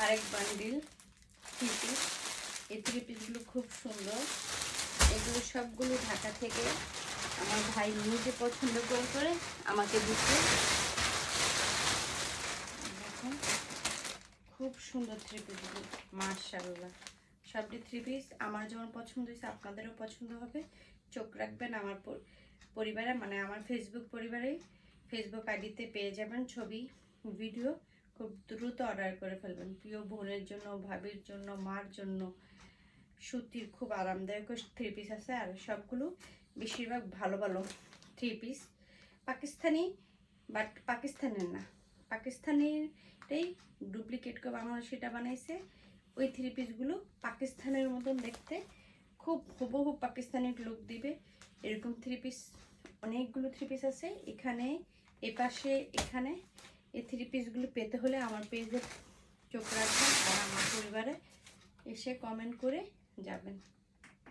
আরেক bundle three piece. এই three পিসগুলো খুব সুন্দর। এগুলো সবগুলো ঢাকা থেকে আমার ভাই নিজে পছন্দ করে আমাকে দিচ্ছে। দেখুন খুব সুন্দর থ্রি পিসগুলো, মাশাআল্লাহ। সবটি থ্রি পিস আমার যেমন পছন্দ হয়েছে আপনাদেরও পছন্দ হবে। চোখ রাখবেন আমার পরিবারে, মানে আমার ফেসবুক পরিবারে, ফেসবুক আইডিতে পেয়ে যাবেন ছবি ভিডিও। খুব দ্রুত অর্ডার করে ফেলবেন। প্রিয় বোনের জন্য, ভাবির জন্য, মার জন্য সুতির খুব আরামদায়ক থ্রি পিস আছে। আর সবগুলো বেশিরভাগ ভালো ভালো থ্রি পিস, পাকিস্তানি, বাট পাকিস্তানের না, পাকিস্তানিটাই ডুপ্লিকেট করে বাংলাদেশিটা বানাইছে। ওই থ্রি পিসগুলো পাকিস্তানের মতন দেখতে, খুব হুবহু পাকিস্তানি লুক দিবে এরকম থ্রি পিস। অনেকগুলো থ্রি পিস আছে এখানে, এপাশে, এখানে। এই থ্রি পিসগুলো পেতে হলে আমার পেজে চোখ রাখবেন আর আমার পরিবারে এসে কমেন্ট করে যাবেন।